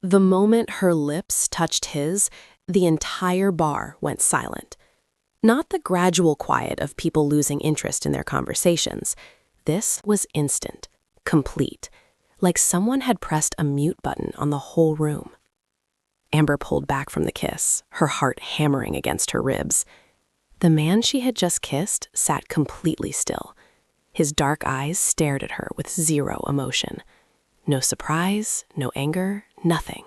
The moment her lips touched his, the entire bar went silent. Not the gradual quiet of people losing interest in their conversations. This was instant, complete, like someone had pressed a mute button on the whole room. Amber pulled back from the kiss, her heart hammering against her ribs. The man she had just kissed sat completely still. His dark eyes stared at her with zero emotion. No surprise, no anger, nothing.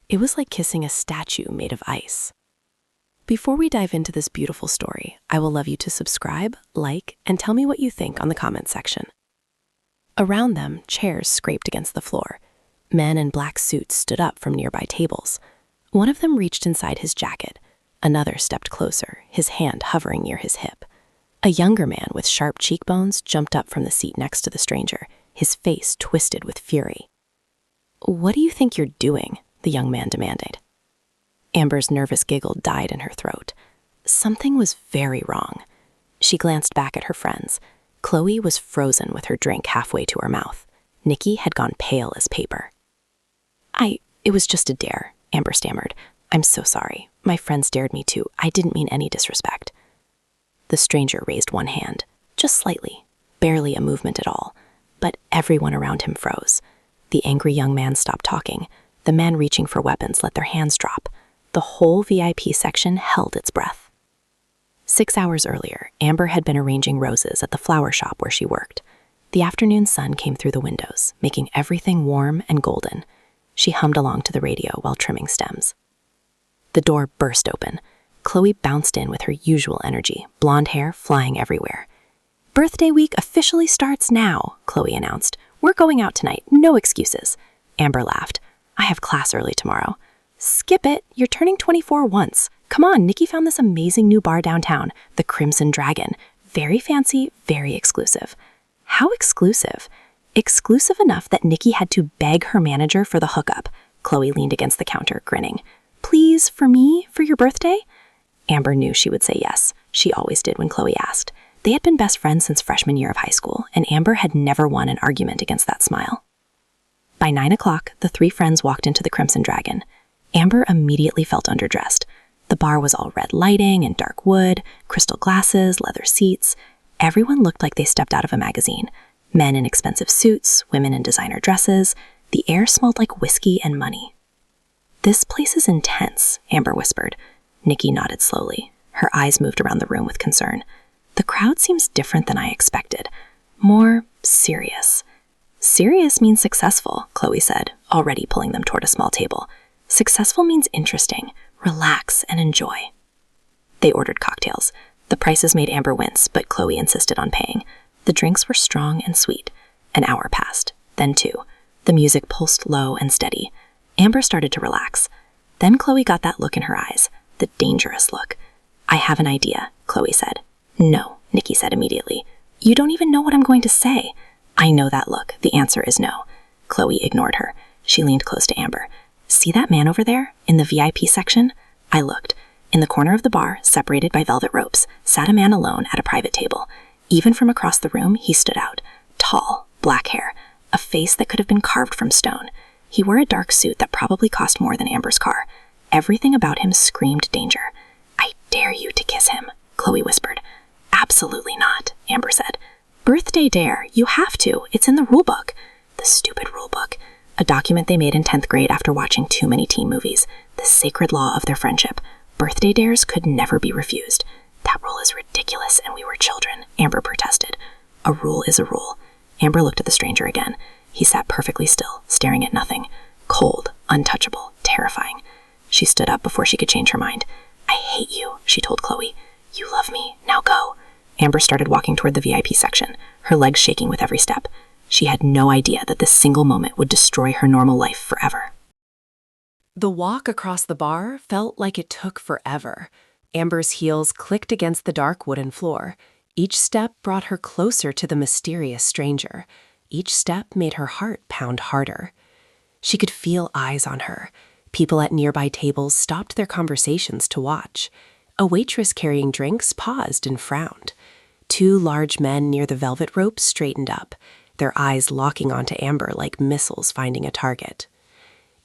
It was like kissing a statue made of ice. Before we dive into this beautiful story, I will love you to subscribe, like, and tell me what you think on the comment section. Around them, chairs scraped against the floor. Men in black suits stood up from nearby tables. One of them reached inside his jacket. Another stepped closer, his hand hovering near his hip. A younger man with sharp cheekbones jumped up from the seat next to the stranger, his face twisted with fury. "What do you think you're doing?" the young man demanded. Amber's nervous giggle died in her throat. Something was very wrong. She glanced back at her friends. Chloe was frozen with her drink halfway to her mouth. Nikki had gone pale as paper. It was just a dare," Amber stammered. "I'm so sorry. My friends dared me to. I didn't mean any disrespect." The stranger raised one hand, just slightly, barely a movement at all, but everyone around him froze. The angry young man stopped talking. The men reaching for weapons let their hands drop. The whole VIP section held its breath. 6 hours earlier, Amber had been arranging roses at the flower shop where she worked. The afternoon sun came through the windows, making everything warm and golden. She hummed along to the radio while trimming stems. The door burst open. Chloe bounced in with her usual energy, blonde hair flying everywhere. "Birthday week officially starts now," Chloe announced. "We're going out tonight, no excuses." Amber laughed. "I have class early tomorrow." "Skip it, you're turning 24 once. Come on, Nikki found this amazing new bar downtown, the Crimson Dragon. Very fancy, very exclusive." "How exclusive?" "Exclusive enough that Nikki had to beg her manager for the hookup." Chloe leaned against the counter, grinning. "Please, for me, for your birthday?" Amber knew she would say yes. She always did when Chloe asked. They had been best friends since freshman year of high school, and Amber had never won an argument against that smile. By 9 o'clock, the three friends walked into the Crimson Dragon. Amber immediately felt underdressed. The bar was all red lighting and dark wood, crystal glasses, leather seats. Everyone looked like they stepped out of a magazine. Men in expensive suits, women in designer dresses. The air smelled like whiskey and money. "This place is intense," Amber whispered. Nikki nodded slowly. Her eyes moved around the room with concern. "The crowd seems different than I expected. More serious." "Serious means successful," Chloe said, already pulling them toward a small table. "Successful means interesting. Relax and enjoy." They ordered cocktails. The prices made Amber wince, but Chloe insisted on paying. The drinks were strong and sweet. An hour passed, then 2. The music pulsed low and steady. Amber started to relax. Then Chloe got that look in her eyes, the dangerous look. "I have an idea," Chloe said. "No," Nikki said immediately. "You don't even know what I'm going to say." "I know that look. The answer is no." Chloe ignored her. She leaned close to Amber. "See that man over there, in the VIP section?" I looked. In the corner of the bar, separated by velvet ropes, sat a man alone at a private table. Even from across the room, he stood out. Tall, black hair, a face that could have been carved from stone. He wore a dark suit that probably cost more than Amber's car. Everything about him screamed danger. "I dare you to kiss him," Chloe whispered. "Absolutely not," Amber said. "Birthday dare. You have to. It's in the rulebook." The stupid rulebook. A document they made in 10th grade after watching too many teen movies. The sacred law of their friendship. Birthday dares could never be refused. "That rule is ridiculous, and we were children," Amber protested. "A rule is a rule." Amber looked at the stranger again. He sat perfectly still, staring at nothing. Cold, untouchable, terrifying. She stood up before she could change her mind. "I hate you," she told Chloe. "You love me. Now go." Amber started walking toward the VIP section, her legs shaking with every step. She had no idea that this single moment would destroy her normal life forever. The walk across the bar felt like it took forever. Amber's heels clicked against the dark wooden floor. Each step brought her closer to the mysterious stranger. Each step made her heart pound harder. She could feel eyes on her. People at nearby tables stopped their conversations to watch. A waitress carrying drinks paused and frowned. 2 large men near the velvet ropes straightened up, their eyes locking onto Amber like missiles finding a target.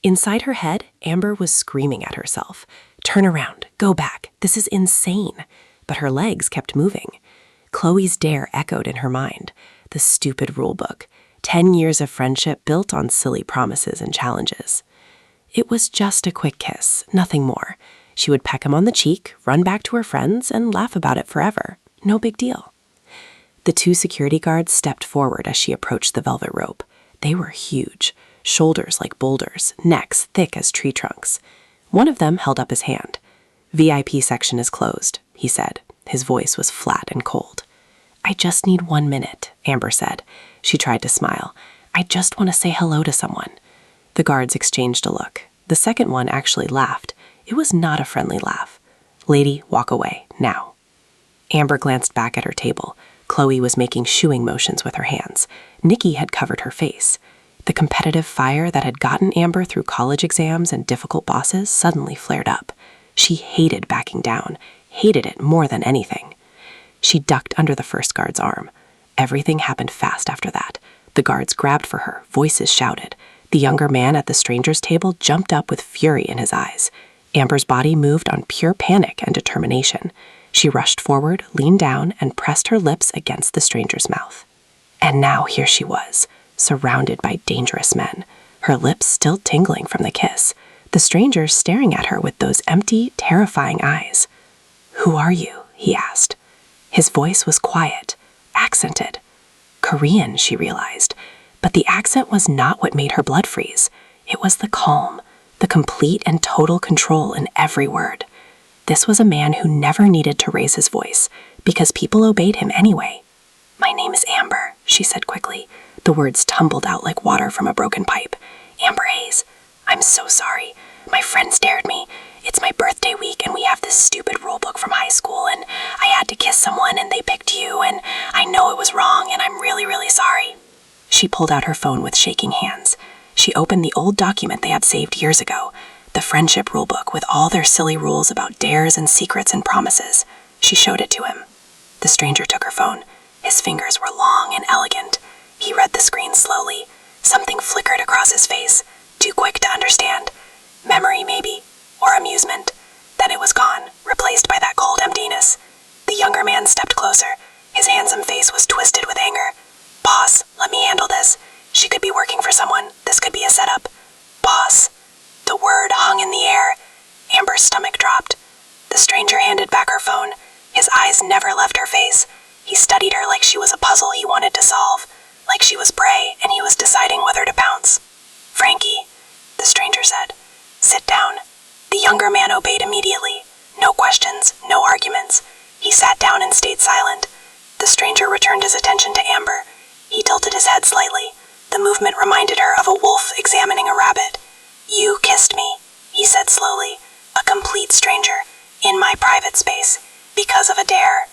Inside her head, Amber was screaming at herself. Turn around, go back, this is insane. But her legs kept moving. Chloe's dare echoed in her mind. The stupid rulebook. 10 years of friendship built on silly promises and challenges. It was just a quick kiss, nothing more. She would peck him on the cheek, run back to her friends, and laugh about it forever. No big deal. The 2 security guards stepped forward as she approached the velvet rope. They were huge, shoulders like boulders, necks thick as tree trunks. One of them held up his hand. VIP section is closed, he said. His voice was flat and cold. I just need 1 minute, Amber said. She tried to smile. I just want to say hello to someone. The guards exchanged a look. The second one actually laughed. It was not a friendly laugh. Lady, walk away, now. Amber glanced back at her table. Chloe was making shooing motions with her hands. Nikki had covered her face. The competitive fire that had gotten Amber through college exams and difficult bosses suddenly flared up. She hated backing down, hated it more than anything. She ducked under the first guard's arm. Everything happened fast after that. The guards grabbed for her, voices shouted. The younger man at the stranger's table jumped up with fury in his eyes. Amber's body moved on pure panic and determination. She rushed forward, leaned down, and pressed her lips against the stranger's mouth. And now here she was, surrounded by dangerous men, her lips still tingling from the kiss, the stranger staring at her with those empty, terrifying eyes. Who are you? He asked. His voice was quiet, accented. Korean, she realized, but the accent was not what made her blood freeze. It was the calm, the complete and total control in every word. This was a man who never needed to raise his voice, because people obeyed him anyway. My name is Amber, she said quickly. The words tumbled out like water from a broken pipe. Amber Hayes. I'm so sorry. My friends dared me. It's my birthday week and we have this stupid rulebook from high school and I had to kiss someone and they picked you and I know it was wrong and I'm really, really sorry. She pulled out her phone with shaking hands. She opened the old document they had saved years ago, the friendship rulebook with all their silly rules about dares and secrets and promises. She showed it to him. The stranger took her phone. His fingers were long and elegant. He read the screen slowly. Something flickered across his face, too quick to understand. Memory, maybe, or amusement. Then it was gone, replaced by that cold emptiness. The younger man stepped closer. His handsome face was twisted with anger. Boss, let me handle this. She could be working for someone. This could be a setup. Boss. The word hung in the air. Amber's stomach dropped. The stranger handed back her phone. His eyes never left her face. He studied her like she was a puzzle he wanted to solve, like she was prey and he was deciding whether to pounce. Frankie, the stranger said, sit down. The younger man obeyed immediately. No questions, no arguments. He sat down and stayed silent. The stranger returned his attention to Amber. He tilted his head slightly. The movement reminded her of a wolf examining a rabbit. You kissed me, he said slowly, a complete stranger, in my private space, because of a dare.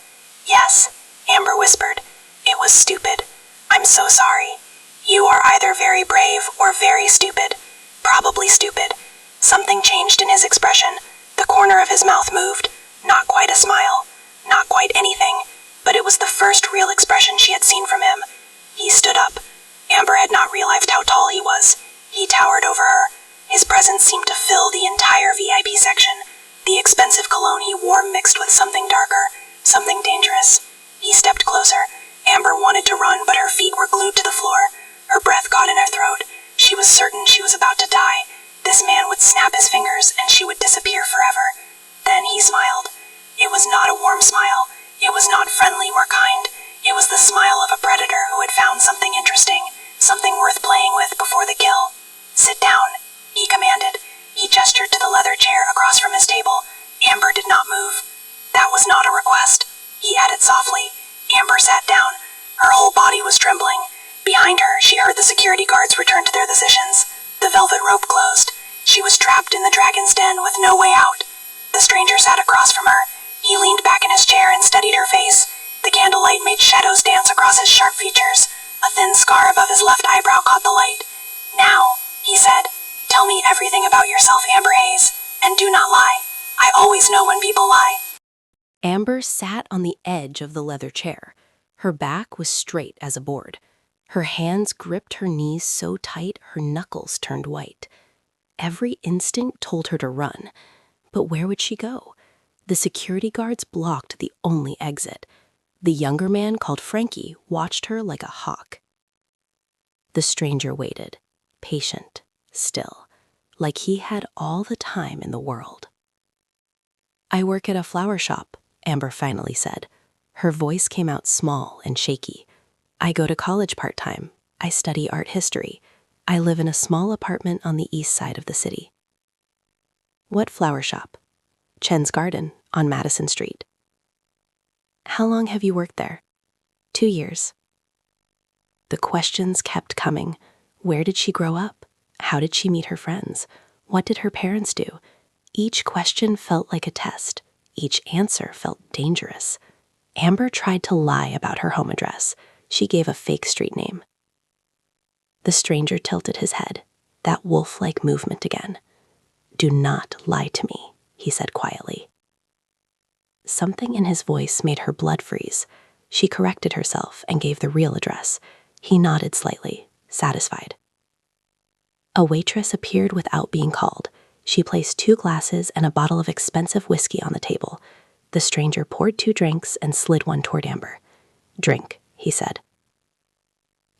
Yes, Amber whispered. It was stupid. I'm so sorry. You are either very brave or very stupid. Probably stupid. Something changed in his expression. The corner of his mouth moved. Not quite a smile. Not quite anything. But it was the first real expression she had seen from him. He stood up. Amber had not realized how tall he was. He towered over her. His presence seemed to fill the entire VIP section. The expensive cologne he wore mixed with something darker, something dangerous. He stepped closer. Amber wanted to run, but her feet were glued to the floor. Her breath got in her throat. She was certain she was about to die. This man would snap his fingers, and she would disappear forever. Then he smiled. It was not a warm smile. It was not friendly or kind. It was the smile of a predator who had found something interesting, something worth playing with before the kill. Sit down, he commanded. He gestured to the leather chair across from his table. Amber did not move. That was not a request, he added softly. Amber sat down. Her whole body was trembling. Behind her, she heard the security guards return to their positions. The velvet rope closed. She was trapped in the dragon's den with no way out. The stranger sat across from her. He leaned back in his chair and studied her face. The candlelight made shadows dance across his sharp features. A thin scar above his left eyebrow caught the light. Now, he said, tell me everything about yourself, Amber Hayes, and do not lie. I always know when people lie. Amber sat on the edge of the leather chair. Her back was straight as a board. Her hands gripped her knees so tight her knuckles turned white. Every instinct told her to run. But where would she go? The security guards blocked the only exit. The younger man, called Frankie, watched her like a hawk. The stranger waited, patient, still, like he had all the time in the world. "I work at a flower shop," Amber finally said. Her voice came out small and shaky. "I go to college part-time. I study art history. I live in a small apartment on the east side of the city." "What flower shop?" "Chen's Garden, on Madison Street." "How long have you worked there?" 2 years. The questions kept coming. Where did she grow up? How did she meet her friends? What did her parents do? Each question felt like a test. Each answer felt dangerous. Amber tried to lie about her home address. She gave a fake street name. The stranger tilted his head, that wolf-like movement again. "Do not lie to me," he said quietly. Something in his voice made her blood freeze. She corrected herself and gave the real address. He nodded slightly, satisfied. A waitress appeared without being called. She placed 2 glasses and a bottle of expensive whiskey on the table. The stranger poured 2 drinks and slid one toward Amber. "Drink," he said.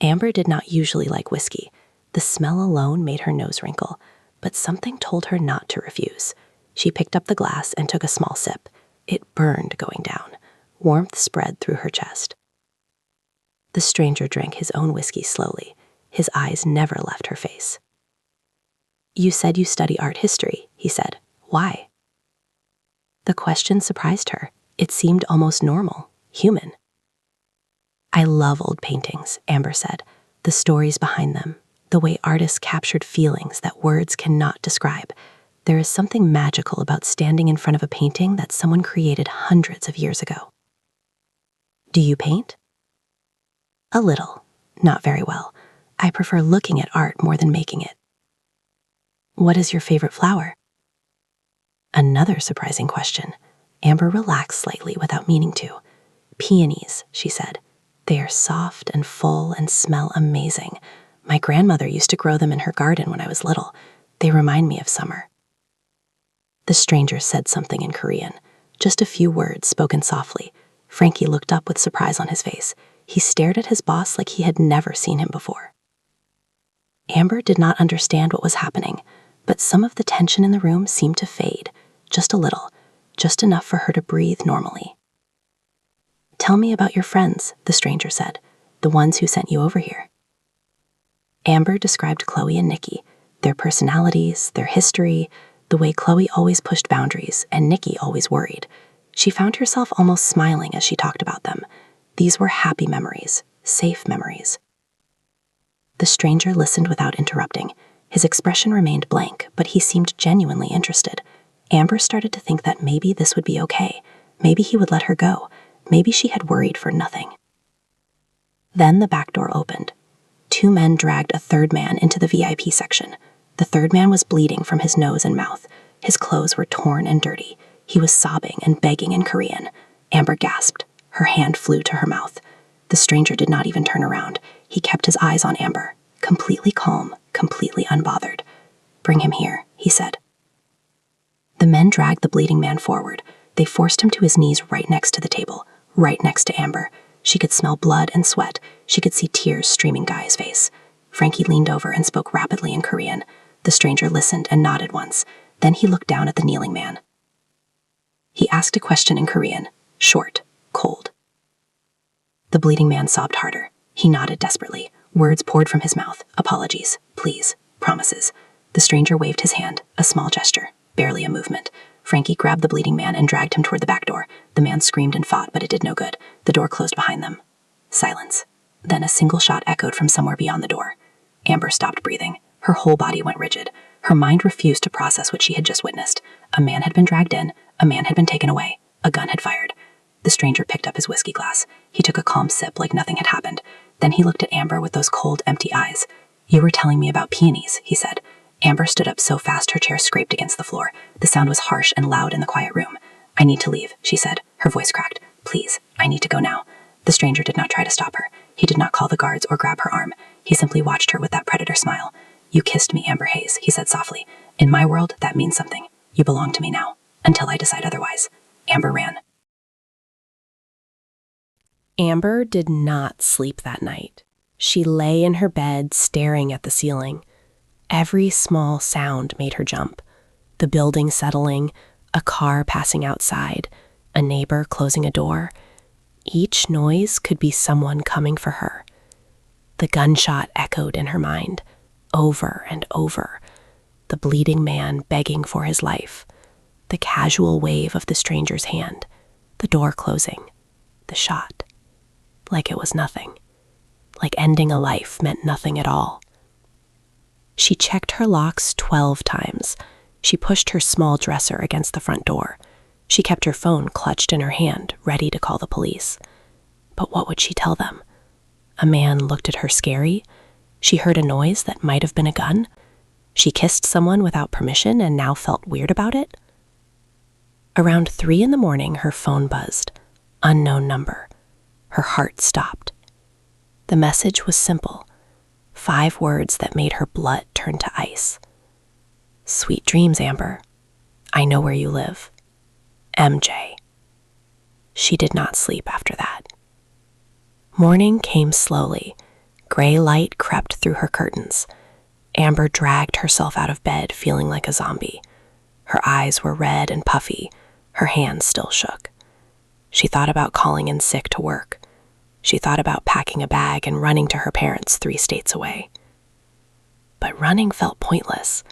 Amber did not usually like whiskey. The smell alone made her nose wrinkle, but something told her not to refuse. She picked up the glass and took a small sip. It burned going down. Warmth spread through her chest. The stranger drank his own whiskey slowly. His eyes never left her face. "You said you study art history," he said. "Why?" The question surprised her. It seemed almost normal, human. "I love old paintings," Amber said. "The stories behind them, the way artists captured feelings that words cannot describe. There is something magical about standing in front of a painting that someone created hundreds of years ago." "Do you paint?" "A little. Not very well. I prefer looking at art more than making it." "What is your favorite flower?" Another surprising question. Amber relaxed slightly without meaning to. "Peonies," she said. "They are soft and full and smell amazing. My grandmother used to grow them in her garden when I was little. They remind me of summer." The stranger said something in Korean, just a few words spoken softly. Frankie looked up with surprise on his face. He stared at his boss like he had never seen him before. Amber did not understand what was happening, but some of the tension in the room seemed to fade, just a little, just enough for her to breathe normally. "Tell me about your friends," the stranger said, "the ones who sent you over here." Amber described Chloe and Nikki, their personalities, their history, the way Chloe always pushed boundaries and Nikki always worried. She found herself almost smiling as she talked about them. These were happy memories, safe memories. The stranger listened without interrupting. His expression remained blank, but he seemed genuinely interested. Amber started to think that maybe this would be okay. Maybe he would let her go. Maybe she had worried for nothing. Then the back door opened. 2 men dragged a 3rd man into the VIP section. The 3rd man was bleeding from his nose and mouth. His clothes were torn and dirty. He was sobbing and begging in Korean. Amber gasped. Her hand flew to her mouth. The stranger did not even turn around. He kept his eyes on Amber, completely calm, completely unbothered. "Bring him here," he said. The men dragged the bleeding man forward. They forced him to his knees right next to the table, right next to Amber. She could smell blood and sweat. She could see tears streaming down his face. Frankie leaned over and spoke rapidly in Korean. The stranger listened and nodded once. Then he looked down at the kneeling man. He asked a question in Korean, short, cold. The bleeding man sobbed harder. He nodded desperately. Words poured from his mouth. Apologies, please, promises. The stranger waved his hand, a small gesture, barely a movement. Frankie grabbed the bleeding man and dragged him toward the back door. The man screamed and fought, but it did no good. The door closed behind them. Silence. Then a single shot echoed from somewhere beyond the door. Amber stopped breathing. Her whole body went rigid. Her mind refused to process what she had just witnessed. A man had been dragged in. A man had been taken away. A gun had fired. The stranger picked up his whiskey glass. He took a calm sip like nothing had happened. Then he looked at Amber with those cold, empty eyes. "You were telling me about peonies," he said. Amber stood up so fast her chair scraped against the floor. The sound was harsh and loud in the quiet room. "I need to leave," she said. Her voice cracked. "Please, I need to go now." The stranger did not try to stop her. He did not call the guards or grab her arm. He simply watched her with that predator smile. "You kissed me, Amber Hayes," he said softly. In my world, that means something. You belong to me now, until I decide otherwise. Amber ran. Amber did not sleep that night. She lay in her bed staring at the ceiling. Every small sound made her jump. The building settling, a car passing outside, a neighbor closing a door. Each noise could be someone coming for her. The gunshot echoed in her mind, over and over. The bleeding man begging for his life. The casual wave of the stranger's hand. The door closing. The shot. Like it was nothing. Like ending a life meant nothing at all. She checked her locks 12 times. She pushed her small dresser against the front door. She kept her phone clutched in her hand, ready to call the police. But what would she tell them? A man looked at her scary. She heard a noise that might have been a gun. She kissed someone without permission and now felt weird about it. Around 3 a.m, her phone buzzed. Unknown number. Her heart stopped. The message was simple. 5 words that made her blood turn to ice. Sweet dreams, Amber. I know where you live. MJ. She did not sleep after that. Morning came slowly. Gray light crept through her curtains. Amber dragged herself out of bed, feeling like a zombie. Her eyes were red and puffy. Her hands still shook. She thought about calling in sick to work. She thought about packing a bag and running to her parents 3 states away. But running felt pointless.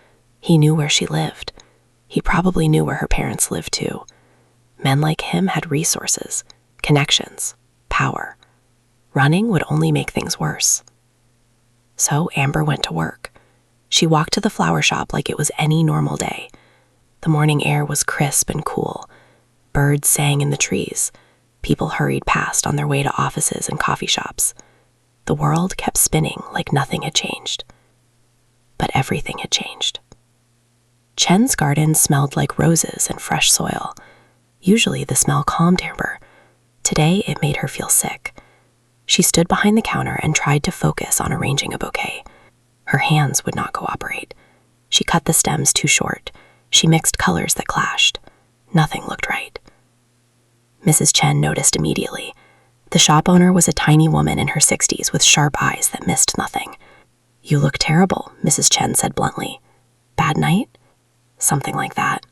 He knew where she lived. He probably knew where her parents lived too. Men like him had resources, connections, power. Running would only make things worse. So Amber went to work. She walked to the flower shop like it was any normal day. The morning air was crisp and cool. Birds sang in the trees. People hurried past on their way to offices and coffee shops. The world kept spinning like nothing had changed. But everything had changed. Chen's garden smelled like roses and fresh soil. Usually the smell calmed Amber. Today it made her feel sick. She stood behind the counter and tried to focus on arranging a bouquet. Her hands would not cooperate. She cut the stems too short. She mixed colors that clashed. Nothing looked right. Mrs. Chen noticed immediately. The shop owner was a tiny woman in her 60s with sharp eyes that missed nothing. "You look terrible," Mrs. Chen said bluntly. "Bad night?" "Something like that."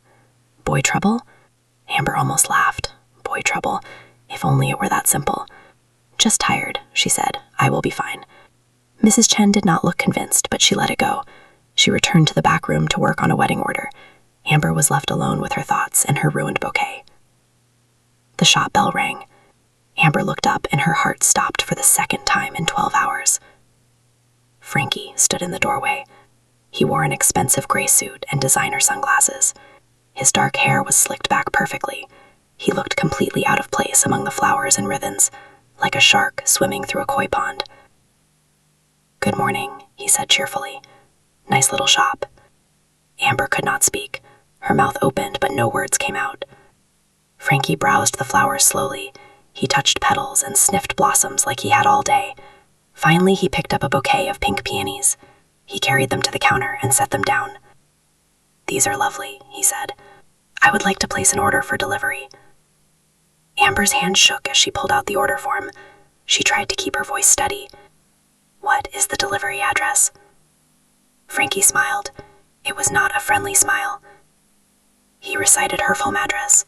"Boy trouble?" Amber almost laughed. Boy trouble. If only it were that simple. "Just tired," she said. "I will be fine." Mrs. Chen did not look convinced, but she let it go. She returned to the back room to work on a wedding order. Amber was left alone with her thoughts and her ruined bouquet. The shop bell rang. Amber looked up and her heart stopped for the second time in 12 hours. Frankie stood in the doorway. He wore an expensive gray suit and designer sunglasses. His dark hair was slicked back perfectly. He looked completely out of place among the flowers and ribbons, like a shark swimming through a koi pond. "Good morning," he said cheerfully. "Nice little shop." Amber could not speak. Her mouth opened, but no words came out. Frankie browsed the flowers slowly. He touched petals and sniffed blossoms like he had all day. Finally, he picked up a bouquet of pink peonies. He carried them to the counter and set them down. "These are lovely," he said. "I would like to place an order for delivery." Amber's hand shook as she pulled out the order form. She tried to keep her voice steady. "What is the delivery address?" Frankie smiled. It was not a friendly smile. He recited her home address.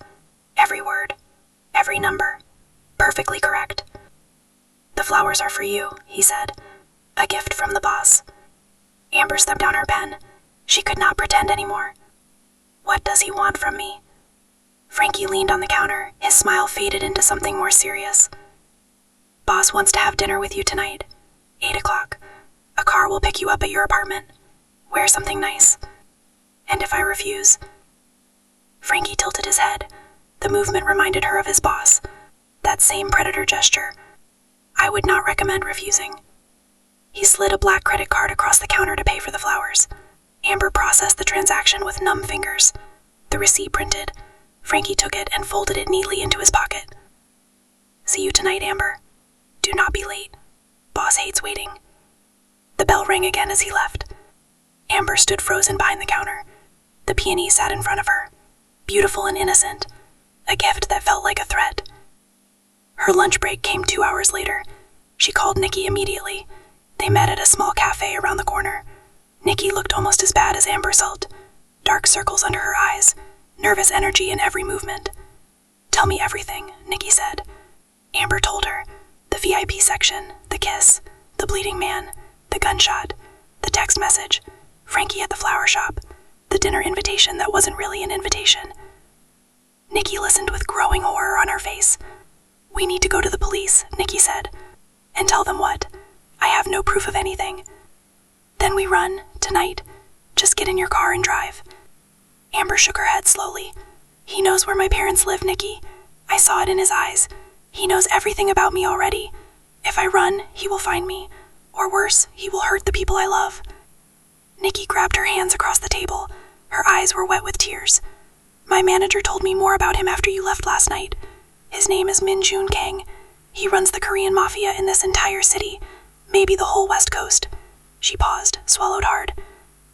Every word, every number, perfectly correct. "The flowers are for you," he said. "A gift from the boss." Amber stepped down her pen. She could not pretend anymore. "What does he want from me?" Frankie leaned on the counter. His smile faded into something more serious. "Boss wants to have dinner with you tonight. 8 o'clock. A car will pick you up at your apartment. Wear something nice. And if I refuse..." Frankie tilted his head. The movement reminded her of his boss. That same predator gesture. "I would not recommend refusing." He slid a black credit card across the counter to pay for the flowers. Amber processed the transaction with numb fingers. The receipt printed. Frankie took it and folded it neatly into his pocket. "See you tonight, Amber. Do not be late. Boss hates waiting." The bell rang again as he left. Amber stood frozen behind the counter. The peony sat in front of her, beautiful and innocent, a gift that felt like a threat. Her lunch break came 2 hours later. She called Nikki immediately. They met at a small cafe around the corner. Nikki looked almost as bad as Amber Salt, dark circles under her eyes, nervous energy in every movement. "Tell me everything," Nikki said. Amber told her. The VIP section, the kiss, the bleeding man, the gunshot, the text message, Frankie at the flower shop, the dinner invitation that wasn't really an invitation. Nikki listened with growing horror on her face. "We need to go to the police," Nikki said. "And tell them what? I have no proof of anything." "Then we run, tonight. Just get in your car and drive." Amber shook her head slowly. "He knows where my parents live, Nikki. I saw it in his eyes. He knows everything about me already. If I run, he will find me. Or worse, he will hurt the people I love." Nikki grabbed her hands across the table. Her eyes were wet with tears. "My manager told me more about him after you left last night. His name is Min-Joon Kang. He runs the Korean Mafia in this entire city, maybe the whole West Coast." She paused, swallowed hard.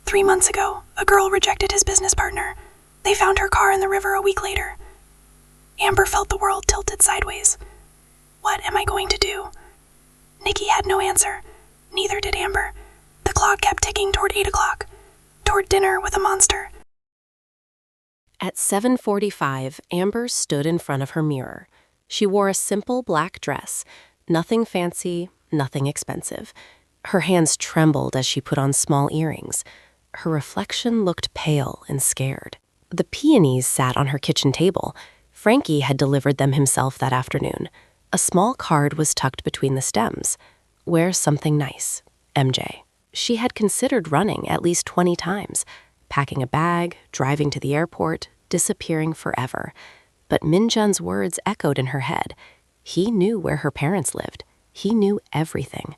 3 months ago, a girl rejected his business partner. They found her car in the river a week later. Amber felt the world tilted sideways. What am I going to do? Nikki had no answer. Neither did Amber. The clock kept ticking toward 8 o'clock, toward dinner with a monster. At 7:45, Amber stood in front of her mirror. She wore a simple black dress, nothing fancy, nothing expensive. Her hands trembled as she put on small earrings. Her reflection looked pale and scared. The peonies sat on her kitchen table. Frankie had delivered them himself that afternoon. A small card was tucked between the stems. "Wear something nice, MJ." She had considered running at least 20 times, packing a bag, driving to the airport, disappearing forever. But Min-Jun's words echoed in her head. He knew where her parents lived. He knew everything.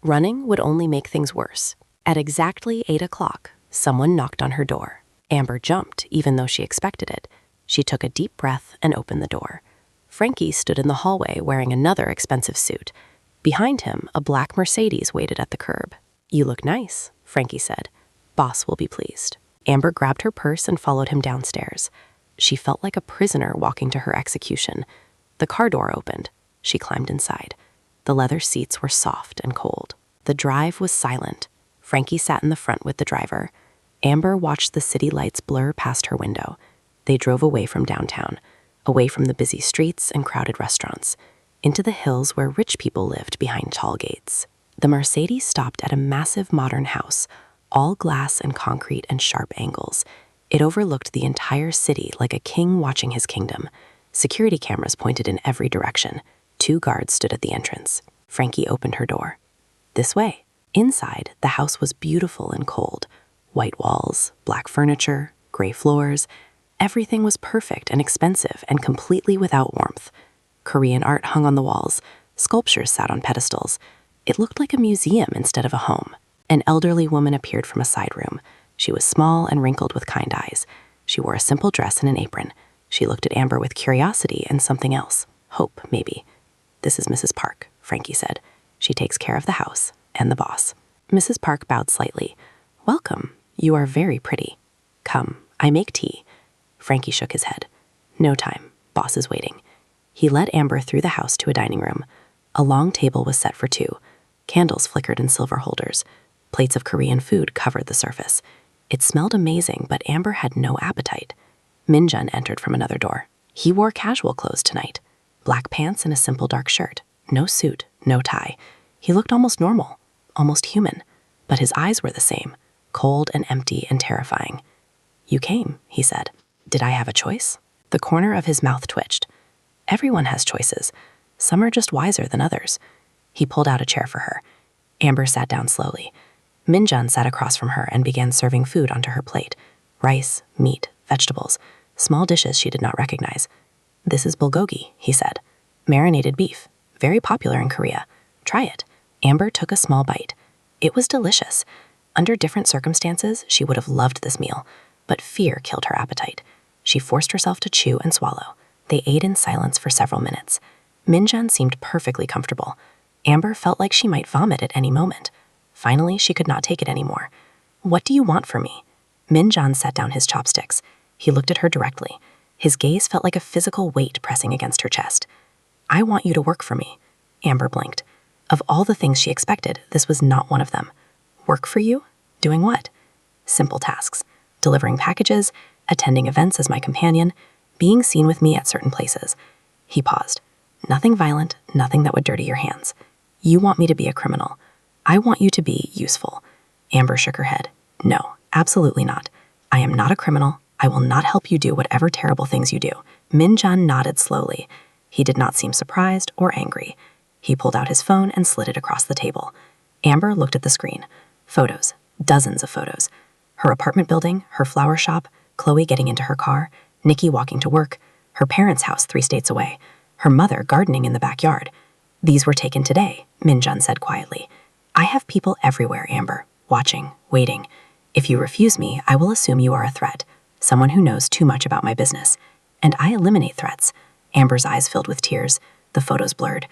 Running would only make things worse. At exactly 8 o'clock, someone knocked on her door. Amber jumped, even though she expected it. She took a deep breath and opened the door. Frankie stood in the hallway wearing another expensive suit. Behind him, a black Mercedes waited at the curb. "You look nice," Frankie said. "Boss will be pleased." Amber grabbed her purse and followed him downstairs. She felt like a prisoner walking to her execution. The car door opened. She climbed inside. The leather seats were soft and cold. The drive was silent. Frankie sat in the front with the driver. Amber watched the city lights blur past her window. They drove away from downtown, away from the busy streets and crowded restaurants, into the hills where rich people lived behind tall gates. The Mercedes stopped at a massive modern house, all glass and concrete and sharp angles. It overlooked the entire city like a king watching his kingdom. Security cameras pointed in every direction. 2 guards stood at the entrance. Frankie opened her door. "This way." Inside, the house was beautiful and cold. White walls, black furniture, gray floors. Everything was perfect and expensive and completely without warmth. Korean art hung on the walls. Sculptures sat on pedestals. It looked like a museum instead of a home. An elderly woman appeared from a side room. She was small and wrinkled with kind eyes. She wore a simple dress and an apron. She looked at Amber with curiosity and something else. Hope, maybe. "This is Mrs. Park," Frankie said. "She takes care of the house and the boss." Mrs. Park bowed slightly. "Welcome. You are very pretty. Come, I make tea." Frankie shook his head. "No time. Boss is waiting." He led Amber through the house to a dining room. A long table was set for 2. Candles flickered in silver holders. Plates of Korean food covered the surface. It smelled amazing, but Amber had no appetite. Min-Jun entered from another door. He wore casual clothes tonight. Black pants and a simple dark shirt. No suit, no tie. He looked almost normal, almost human. But his eyes were the same, cold and empty and terrifying. "You came," he said. "Did I have a choice?" The corner of his mouth twitched. Everyone has choices. Some are just wiser than others. He pulled out a chair for her. Amber sat down slowly. Min-Jun sat across from her and began serving food onto her plate. Rice, meat, vegetables, small dishes she did not recognize. "This is bulgogi," he said. "Marinated beef. Very popular in Korea. Try it." Amber took a small bite. It was delicious. Under different circumstances, she would have loved this meal, but fear killed her appetite. She forced herself to chew and swallow. They ate in silence for several minutes. Min-Jun seemed perfectly comfortable. Amber felt like she might vomit at any moment. Finally, she could not take it anymore. "What do you want from me?" Min-jun set down his chopsticks. He looked at her directly. His gaze felt like a physical weight pressing against her chest. I want you to work for me. Amber blinked. Of all the things she expected, this was not one of them. Work for you? Doing what? Simple tasks. Delivering packages, attending events as my companion, being seen with me at certain places. He paused. Nothing violent, nothing that would dirty your hands. You want me to be a criminal. I want you to be useful. Amber shook her head. No, absolutely not. I am not a criminal. I will not help you do whatever terrible things you do. Min-jun nodded slowly. He did not seem surprised or angry. He pulled out his phone and slid it across the table. Amber looked at the screen. Photos. Dozens of photos. Her apartment building, her flower shop, Chloe getting into her car, Nikki walking to work, her parents' house 3 states away, her mother gardening in the backyard. These were taken today, Min-jun said quietly. I have people everywhere, Amber, watching, waiting. If you refuse me, I will assume you are a threat, someone who knows too much about my business. And I eliminate threats. Amber's eyes filled with tears, the photos blurred.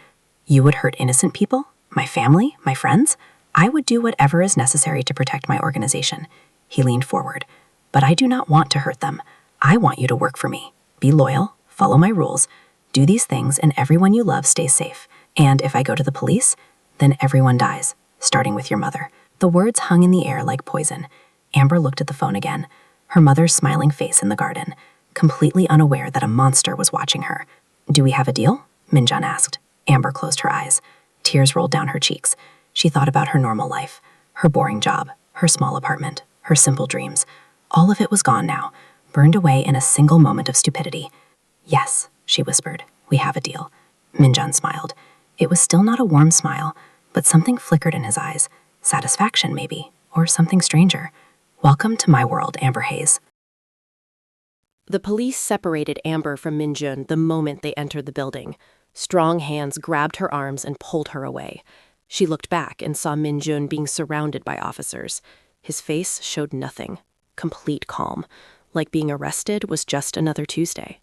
You would hurt innocent people? My family? My friends? I would do whatever is necessary to protect my organization. He leaned forward. But I do not want to hurt them. I want you to work for me. Be loyal, follow my rules, do these things, and everyone you love stays safe. And if I go to the police, then everyone dies, starting with your mother. The words hung in the air like poison. Amber looked at the phone again, her mother's smiling face in the garden, completely unaware that a monster was watching her. Do we have a deal? Min-jun asked. Amber closed her eyes. Tears rolled down her cheeks. She thought about her normal life, her boring job, her small apartment, her simple dreams. All of it was gone now, burned away in a single moment of stupidity. Yes, she whispered, we have a deal. Min-jun smiled. It was still not a warm smile, but something flickered in his eyes. Satisfaction, maybe, or something stranger. Welcome to my world, Amber Hayes. The police separated Amber from Min-jun the moment they entered the building. Strong hands grabbed her arms and pulled her away. She looked back and saw Min-jun being surrounded by officers. His face showed nothing. Complete calm, like being arrested was just another Tuesday.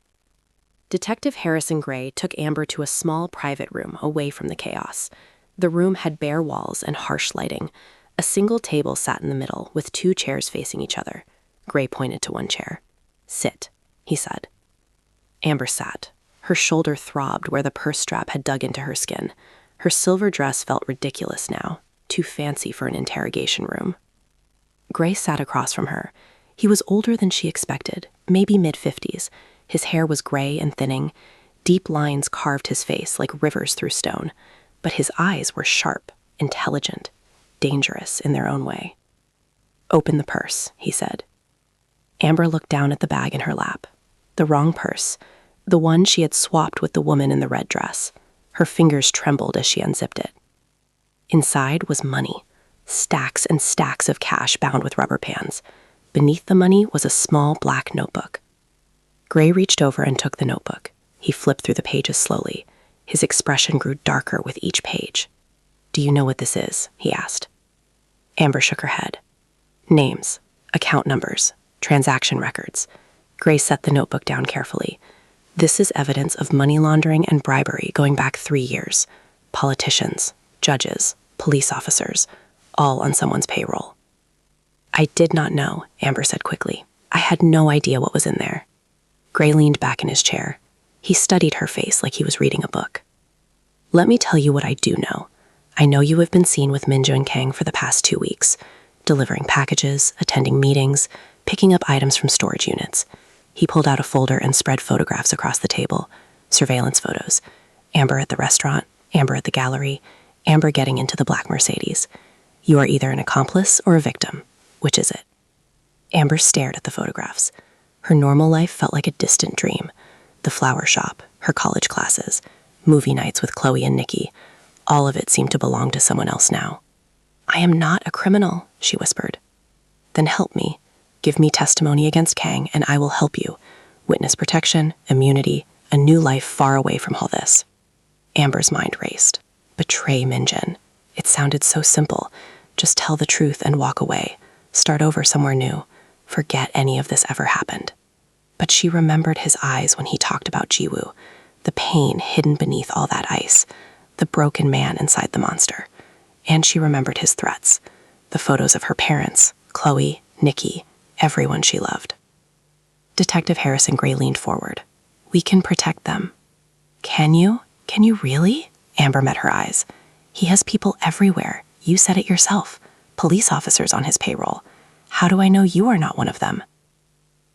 Detective Harrison Gray took Amber to a small private room away from the chaos. The room had bare walls and harsh lighting. A single table sat in the middle, with 2 chairs facing each other. Gray pointed to one chair. Sit, he said. Amber sat. Her shoulder throbbed where the purse strap had dug into her skin. Her silver dress felt ridiculous now, too fancy for an interrogation room. Gray sat across from her. He was older than she expected, maybe mid-50s. His hair was gray and thinning. Deep lines carved his face like rivers through stone. But his eyes were sharp, intelligent, dangerous in their own way. Open the purse, he said. Amber looked down at the bag in her lap. The wrong purse, the one she had swapped with the woman in the red dress. Her fingers trembled as she unzipped it. Inside was money, stacks and stacks of cash bound with rubber bands. Beneath the money was a small black notebook. Gray reached over and took the notebook. He flipped through the pages slowly. His expression grew darker with each page. Do you know what this is? He asked. Amber shook her head. Names, account numbers, transaction records. Gray set the notebook down carefully. This is evidence of money laundering and bribery going back 3 years. Politicians, judges, police officers, all on someone's payroll. I did not know, Amber said quickly. I had no idea what was in there. Gray leaned back in his chair. He studied her face like he was reading a book. Let me tell you what I do know. I know you have been seen with Min-jun Kang for the past 2 weeks, delivering packages, attending meetings, picking up items from storage units. He pulled out a folder and spread photographs across the table, surveillance photos. Amber at the restaurant, Amber at the gallery, Amber getting into the black Mercedes. You are either an accomplice or a victim. Which is it? Amber stared at the photographs. Her normal life felt like a distant dream. The flower shop, her college classes, movie nights with Chloe and Nikki. All of it seemed to belong to someone else now. I am not a criminal, she whispered. Then help me. Give me testimony against Kang, and I will help you. Witness protection, immunity, a new life far away from all this. Amber's mind raced. Betray Min-jun. It sounded so simple. Just tell the truth and walk away. Start over somewhere new. Forget any of this ever happened. But she remembered his eyes when he talked about Jiwoo, the pain hidden beneath all that ice, the broken man inside the monster. And she remembered his threats, the photos of her parents, Chloe, Nikki, everyone she loved. Detective Harrison Gray leaned forward. We can protect them. Can you? Can you really? Amber met her eyes. He has people everywhere. You said it yourself. Police officers on his payroll. How do I know you are not one of them?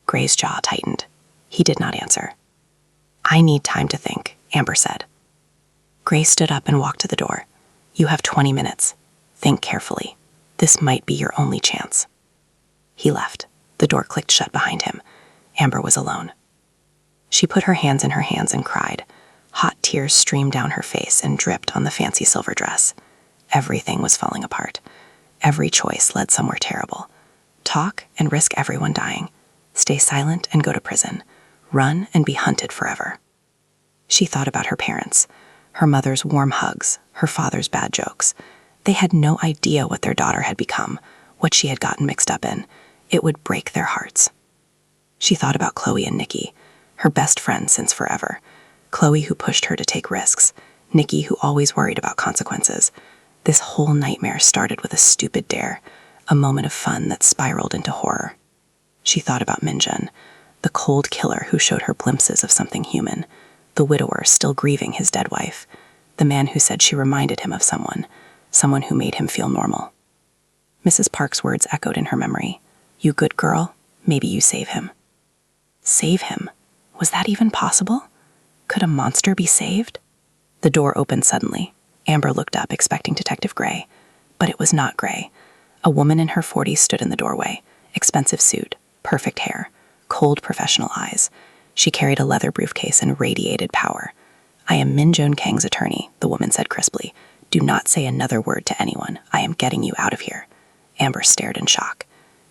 Gray's jaw tightened. He did not answer. I need time to think, Amber said. Gray stood up and walked to the door. You have 20 minutes. Think carefully. This might be your only chance. He left. The door clicked shut behind him. Amber was alone. She put her hands in her hands and cried. Hot tears streamed down her face and dripped on the fancy silver dress. Everything was falling apart. Every choice led somewhere terrible. Talk and risk everyone dying. Stay silent and go to prison. Run and be hunted forever. She thought about her parents, her mother's warm hugs, her father's bad jokes. They had no idea what their daughter had become, what she had gotten mixed up in. It would break their hearts. She thought about Chloe and Nikki, her best friends since forever. Chloe who pushed her to take risks, Nikki who always worried about consequences. This whole nightmare started with a stupid dare, a moment of fun that spiraled into horror. She thought about Minjun, the cold killer who showed her glimpses of something human, the widower still grieving his dead wife, the man who said she reminded him of someone who made him feel normal. Mrs. Park's words echoed in her memory. You good girl, maybe you save him. Save him? Was that even possible? Could a monster be saved? The door opened suddenly. Amber looked up, expecting Detective Gray. But it was not Gray. A woman in her 40s stood in the doorway. Expensive suit, perfect hair, cold professional eyes. She carried a leather briefcase and radiated power. I am Min Joan Kang's attorney, the woman said crisply. Do not say another word to anyone. I am getting you out of here. Amber stared in shock.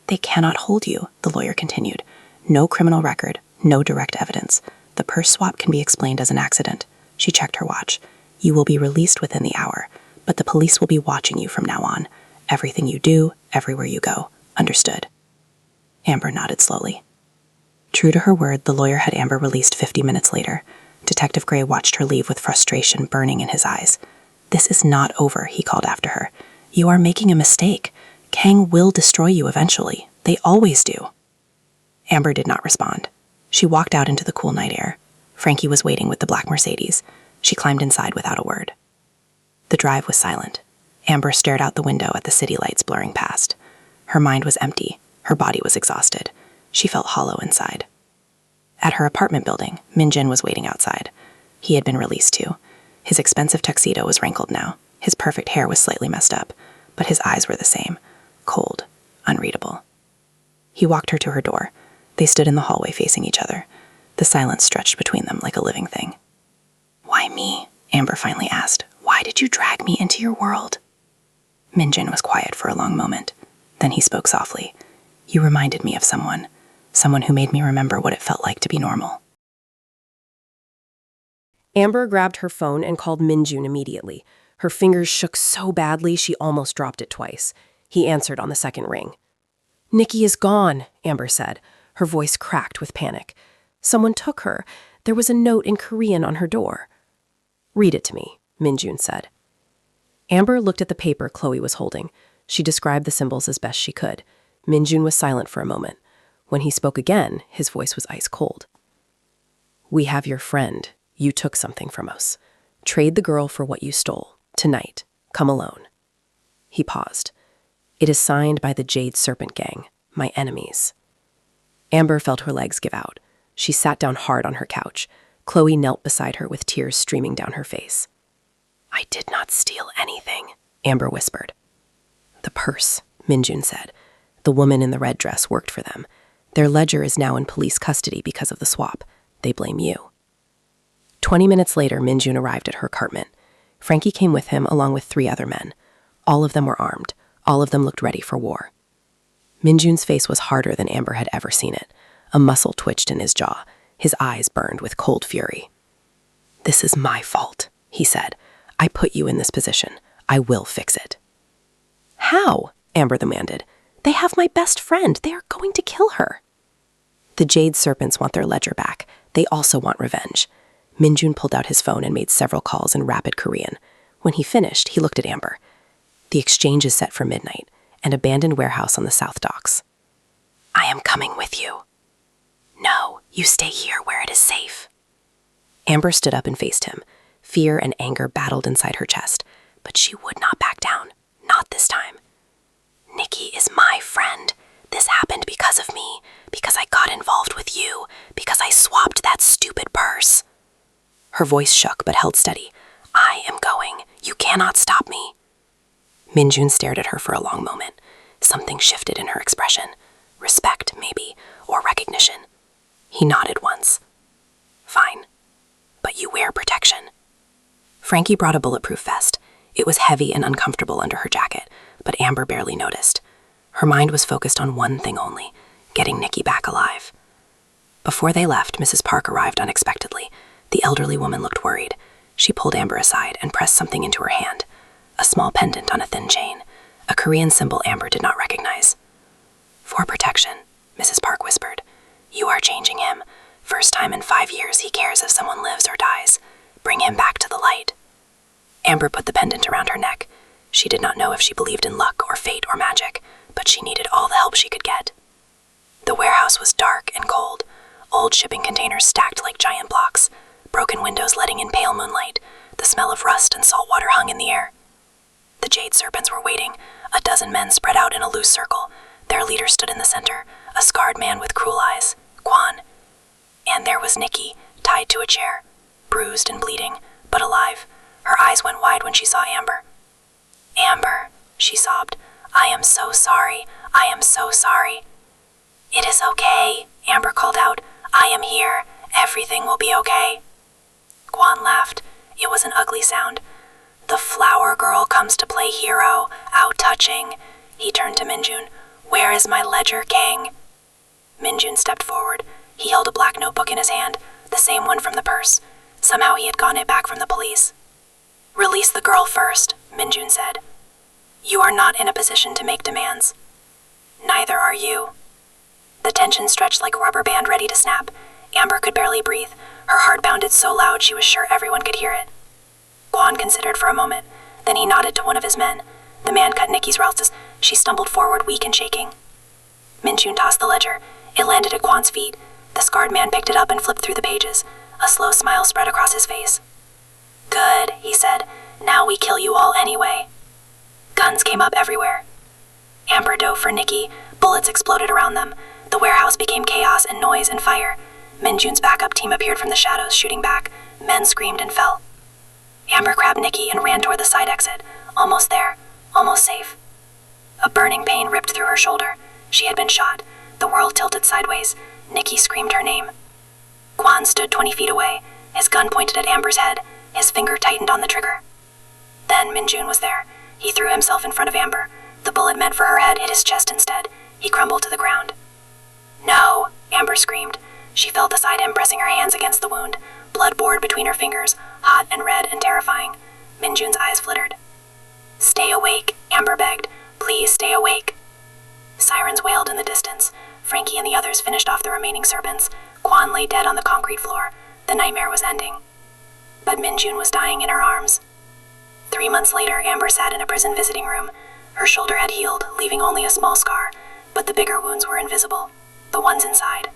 They cannot hold you, the lawyer continued. No criminal record, no direct evidence. The purse swap can be explained as an accident. She checked her watch. You will be released within the hour, but the police will be watching you from now on. Everything you do, everywhere you go. Understood? Amber nodded slowly. True to her word, the lawyer had Amber released 50 minutes later. Detective Gray watched her leave with frustration burning in his eyes. This is not over, he called after her. You are making a mistake. Kang will destroy you eventually. They always do. Amber did not respond. She walked out into the cool night air. Frankie was waiting with the black Mercedes. She climbed inside without a word. The drive was silent. Amber stared out the window at the city lights blurring past. Her mind was empty. Her body was exhausted. She felt hollow inside. At her apartment building, Min Jin was waiting outside. He had been released too. His expensive tuxedo was wrinkled now. His perfect hair was slightly messed up, but his eyes were the same, cold, unreadable. He walked her to her door. They stood in the hallway facing each other. The silence stretched between them like a living thing. Why me? Amber finally asked. Why did you drag me into your world? Min Jin was quiet for a long moment. Then he spoke softly. You reminded me of someone who made me remember what it felt like to be normal. Amber grabbed her phone and called Minjun immediately. Her fingers shook so badly she almost dropped it twice. He answered on the second ring. Nikki is gone, Amber said. Her voice cracked with panic. Someone took her. There was a note in Korean on her door. Read it to me, Minjun said. Amber looked at the paper Chloe was holding. She described the symbols as best she could. Minjun was silent for a moment. When he spoke again, his voice was ice cold. We have your friend. You took something from us. Trade the girl for what you stole. Tonight. Come alone. He paused. It is signed by the Jade Serpent Gang, my enemies. Amber felt her legs give out. She sat down hard on her couch. Chloe knelt beside her with tears streaming down her face. I did not steal anything, Amber whispered. The purse, Minjun said. The woman in the red dress worked for them. Their ledger is now in police custody because of the swap. They blame you. 20 minutes later, Minjun arrived at her apartment. Frankie came with him along with 3 other men. All of them were armed. All of them looked ready for war. Minjun's face was harder than Amber had ever seen it. A muscle twitched in his jaw. His eyes burned with cold fury. This is my fault, he said. I put you in this position. I will fix it. How? Amber demanded. They have my best friend. They are going to kill her. The Jade Serpents want their ledger back. They also want revenge. Minjun pulled out his phone and made several calls in rapid Korean. When he finished, he looked at Amber. The exchange is set for midnight, an abandoned warehouse on the South Docks. I am coming with you. No, you stay here where it is safe. Amber stood up and faced him. Fear and anger battled inside her chest, but she would not back down. Not this time. Nikki is my friend. This happened because of me, because I got involved with you, because I swapped that stupid purse. Her voice shook but held steady. I am going. You cannot stop me. Minjun stared at her for a long moment. Something shifted in her expression. Respect, maybe, or recognition. He nodded once. Fine. But you wear protection. Frankie brought a bulletproof vest. It was heavy and uncomfortable under her jacket, but Amber barely noticed. Her mind was focused on one thing only, getting Nikki back alive. Before they left, Mrs. Park arrived unexpectedly. The elderly woman looked worried. She pulled Amber aside and pressed something into her hand. A small pendant on a thin chain, a Korean symbol Amber did not recognize. For protection, Mrs. Park whispered. You are changing him. First time in 5 years he cares if someone lives or dies. Bring him back to the light. Amber put the pendant around her neck. She did not know if she believed in luck or fate or magic, but she needed all the help she could get. The warehouse was dark and cold, old shipping containers stacked like giant blocks, broken windows letting in pale moonlight. The smell of rust and salt water hung in the air. The jade serpents were waiting, a dozen men spread out in a loose circle. Their leader stood in the center, a scarred man with cruel eyes, Kwan. And there was Nikki, tied to a chair, bruised and bleeding, but alive. Her eyes went wide when she saw Amber. Amber, she sobbed. I am so sorry. I am so sorry. It is okay, Amber called out. I am here. Everything will be okay. Kwan laughed. It was an ugly sound. The flower girl comes to play hero, out touching. He turned to Minjun. Where is my ledger, King? Minjun stepped forward. He held a black notebook in his hand, the same one from the purse. Somehow he had gotten it back from the police. Release the girl first, Minjun said. You are not in a position to make demands. Neither are you. The tension stretched like a rubber band ready to snap. Amber could barely breathe. Her heart pounded so loud she was sure everyone could hear it. Kwan considered for a moment. Then he nodded to one of his men. The man cut Nikki's routes. She stumbled forward, weak and shaking. Minjun tossed the ledger. It landed at Kwan's feet. The scarred man picked it up and flipped through the pages. A slow smile spread across his face. Good, he said. Now we kill you all anyway. Guns came up everywhere. Amber dove for Nikki. Bullets exploded around them. The warehouse became chaos and noise and fire. Minjun's backup team appeared from the shadows, shooting back. Men screamed and fell. Amber grabbed Nikki and ran toward the side exit. Almost there. Almost safe. A burning pain ripped through her shoulder. She had been shot. The world tilted sideways. Nikki screamed her name. Kwan stood 20 feet away. His gun pointed at Amber's head. His finger tightened on the trigger. Then Minjun was there. He threw himself in front of Amber. The bullet meant for her head hit his chest instead. He crumbled to the ground. No, Amber screamed. She fell beside him, pressing her hands against the wound. Blood poured between her fingers, hot and red and terrifying. Minjun's eyes flittered. Stay awake, Amber begged. Please stay awake. Sirens wailed in the distance. Frankie and the others finished off the remaining serpents. Kwan lay dead on the concrete floor. The nightmare was ending. But Minjun was dying in her arms. 3 months later, Amber sat in a prison visiting room. Her shoulder had healed, leaving only a small scar, but the bigger wounds were invisible, the ones inside.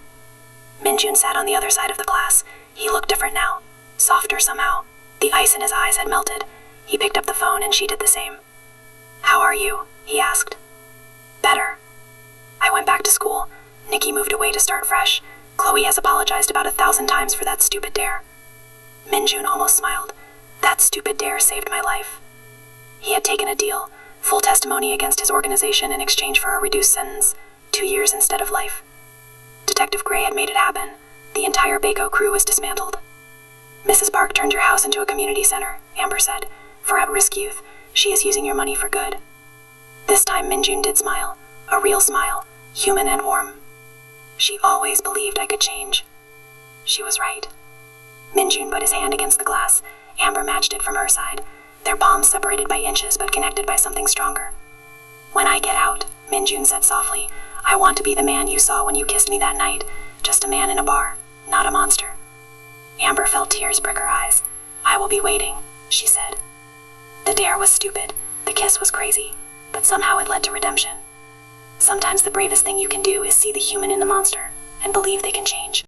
Minjun sat on the other side of the class. He looked different now, softer somehow. The ice in his eyes had melted. He picked up the phone and she did the same. How are you? He asked. Better. I went back to school. Nikki moved away to start fresh. Chloe has apologized about 1,000 times for that stupid dare. Minjun almost smiled. That stupid dare saved my life. He had taken a deal, full testimony against his organization in exchange for a reduced sentence, 2 years instead of life. Detective Gray had made it happen. The entire Baco crew was dismantled. Mrs. Park turned your house into a community center, Amber said. For at-risk youth, she is using your money for good. This time Minjun did smile, a real smile, human and warm. She always believed I could change. She was right. Minjun put his hand against the glass. Amber matched it from her side. Their palms separated by inches but connected by something stronger. When I get out, Minjun said softly, I want to be the man you saw when you kissed me that night. Just a man in a bar, not a monster. Amber felt tears prick her eyes. I will be waiting, she said. The dare was stupid. The kiss was crazy. But somehow it led to redemption. Sometimes the bravest thing you can do is see the human in the monster and believe they can change.